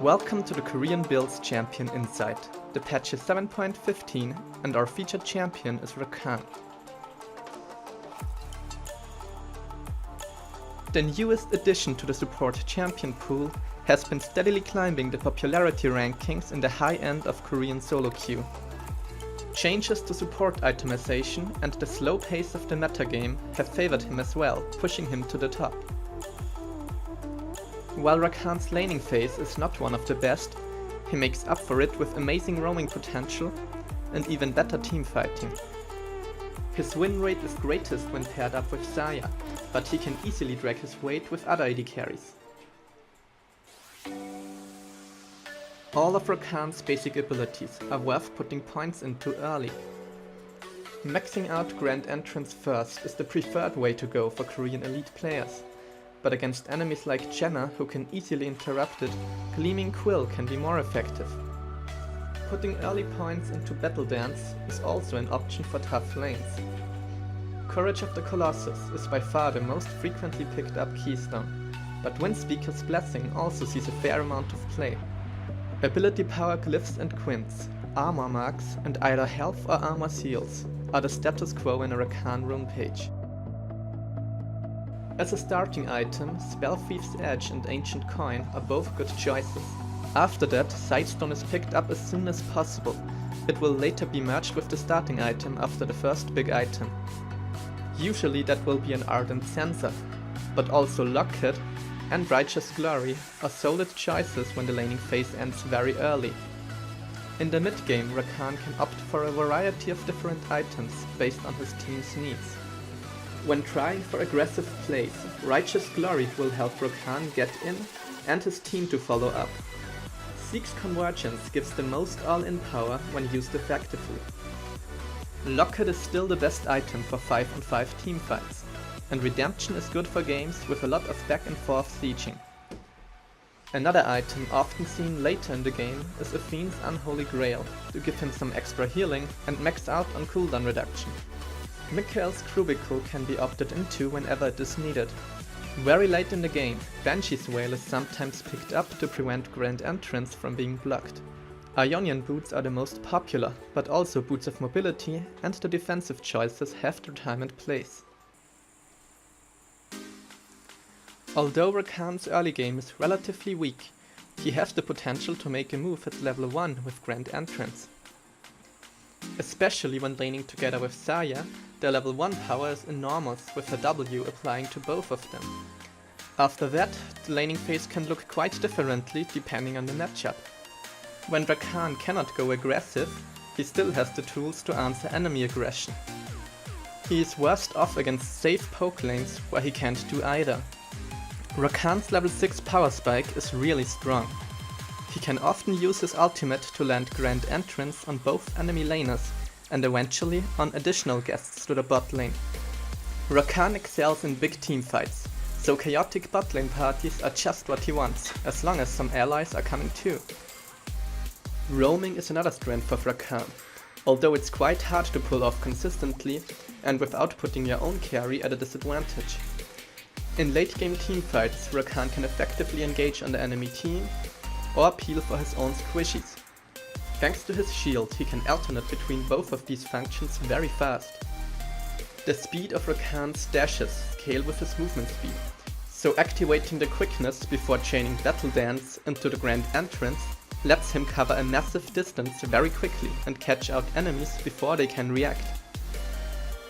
Welcome to the Koreanbuilds Champion Insight. The patch is 7.15 and our featured champion is Rakan. The newest addition to the support champion pool has been steadily climbing the popularity rankings in the high end of Korean solo queue. Changes to support itemization and the slow pace of the metagame have favored him as well, pushing him to the top. While Rakan's laning phase is not one of the best, he makes up for it with amazing roaming potential and even better teamfighting. His win rate is greatest when paired up with Xayah, but he can easily drag his weight with other AD carries. All of Rakan's basic abilities are worth putting points into early. Maxing out Grand Entrance first is the preferred way to go for Korean elite players. But against enemies like Jenna, who can easily interrupt it, Gleaming Quill can be more effective. Putting early points into Battle Dance is also an option for tough lanes. Courage of the Colossus is by far the most frequently picked up keystone, but Windspeaker's Blessing also sees a fair amount of play. Ability power glyphs and quints, armor marks and either health or armor seals are the status quo in a Rakan rune page. As a starting item, Spell Thief's Edge and Ancient Coin are both good choices. After that, Sightstone is picked up as soon as possible. It will later be merged with the starting item after the first big item. Usually that will be an Ardent Censer, but also Locket and Righteous Glory are solid choices when the laning phase ends very early. In the mid-game, Rakan can opt for a variety of different items based on his team's needs. When trying for aggressive plays, Righteous Glory will help Rakan get in and his team to follow up. Zeke's Convergence gives the most all-in power when used effectively. Locket is still the best item for 5-on-5 teamfights, and Redemption is good for games with a lot of back and forth sieging. Another item often seen later in the game is Athene's Unholy Grail, to give him some extra healing and max out on cooldown reduction. Mikael's Cubicle can be opted into whenever it is needed. Very late in the game, Banshee's Wail is sometimes picked up to prevent Grand Entrance from being blocked. Ionian boots are the most popular, but also boots of mobility and the defensive choices have their time and place. Although Rakan's early game is relatively weak, he has the potential to make a move at level 1 with Grand Entrance. Especially when laning together with Xayah, their level 1 power is enormous with her W applying to both of them. After that, the laning phase can look quite differently depending on the matchup. When Rakan cannot go aggressive, he still has the tools to answer enemy aggression. He is worst off against safe poke lanes where he can't do either. Rakan's level 6 power spike is really strong. He can often use his ultimate to land Grand Entrance on both enemy laners and eventually on additional guests to the bot lane. Rakan excels in big teamfights, so chaotic bot lane parties are just what he wants, as long as some allies are coming too. Roaming is another strength of Rakan, although it's quite hard to pull off consistently and without putting your own carry at a disadvantage. In late game teamfights, Rakan can effectively engage on the enemy team or peel for his own squishies. Thanks to his shield, he can alternate between both of these functions very fast. The speed of Rakan's dashes scale with his movement speed, so activating the quickness before chaining Battle Dance into the Grand Entrance lets him cover a massive distance very quickly and catch out enemies before they can react.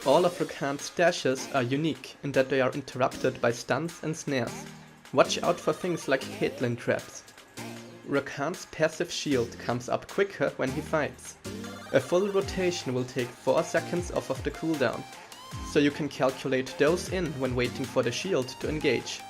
All of Rakan's dashes are unique in that they are interrupted by stuns and snares. Watch out for things like Caitlyn traps. Rakan's passive shield comes up quicker when he fights. A full rotation will take 4 seconds off of the cooldown, so you can calculate those in when waiting for the shield to engage.